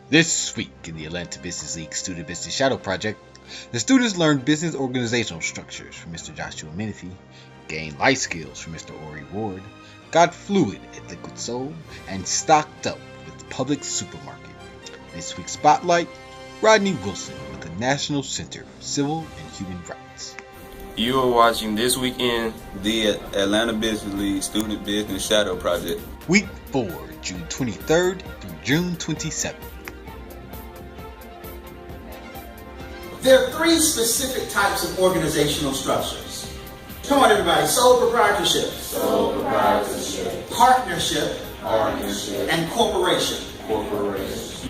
This week in the Atlanta Business League Student Business Shadow Project, the students learned business organizational structures from Mr. Joshua Menifee, gained life skills from Mr. Orie Ward, got fluid at Liquid Soul, and stocked up with Publix Supermarket. This week's spotlight, Rodney Wilson with the National Center for Civil and Human Rights. You are watching This Weekend, the Atlanta Business League Student Business Shadow Project. Week 4, June 23rd through June 27th. There are three specific types of organizational structures. Come on, everybody. Sole proprietorship. Sole proprietorship. Partnership. Partnership. And corporation. Corporation.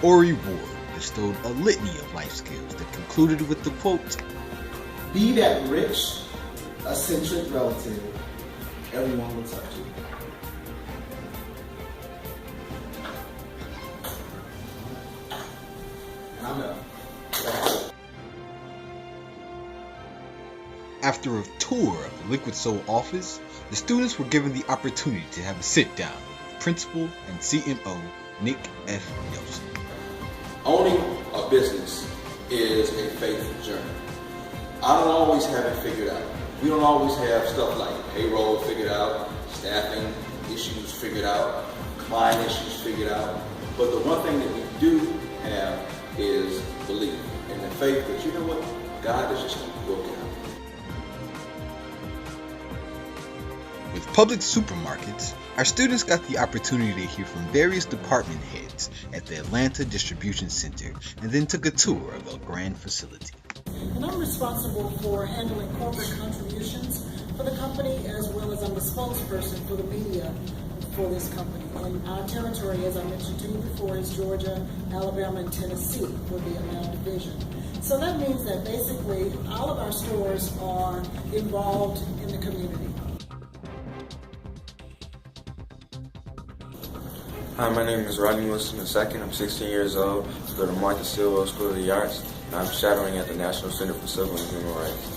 Orie Ward bestowed a litany of life skills that concluded with the quote, "Be that rich, eccentric relative everyone looks up to." I'm done. After a tour of the Liquid Soul office, the students were given the opportunity to have a sit-down with Principal and CMO Nick F. Nelson. Owning a business is a faith journey. I don't always have it figured out. We don't always have stuff like payroll figured out, staffing issues figured out, client issues figured out. But the one thing that we do have is belief and the faith that, you know what, God is just going to work it out. With Publix Supermarkets, our students got the opportunity to hear from various department heads at the Atlanta Distribution Center and then took a tour of the grand facility. And I'm responsible for handling corporate contributions for the company, as well as I'm the spokesperson for the media for this company. And our territory, as I mentioned to you before, is Georgia, Alabama, and Tennessee for the Atlanta division. So that means that basically all of our stores are involved in the community. Hi, my name is Rodney Wilson II. I'm 16 years old. I go to Martha Silva School of the Arts, and I'm shadowing at the National Center for Civil and Human Rights.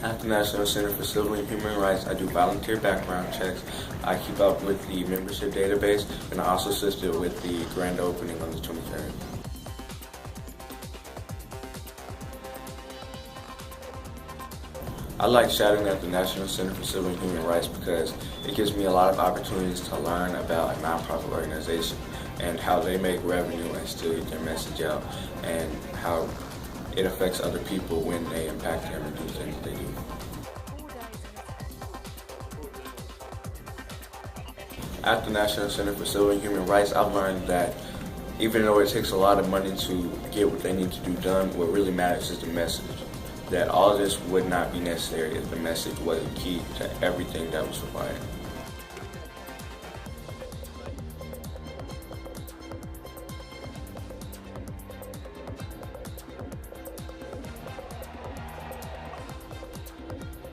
At the National Center for Civil and Human Rights, I do volunteer background checks. I keep up with the membership database, and I also assisted with the grand opening on the 23rd. I like shadowing at the National Center for Civil and Human Rights because it gives me a lot of opportunities to learn about a nonprofit organization and how they make revenue and still get their message out, and how it affects other people when they impact them and do things they do. At the National Center for Civil and Human Rights, I've learned that even though it takes a lot of money to get what they need to do done, what really matters is the message. That all of this would not be necessary if the message wasn't key to everything that was required.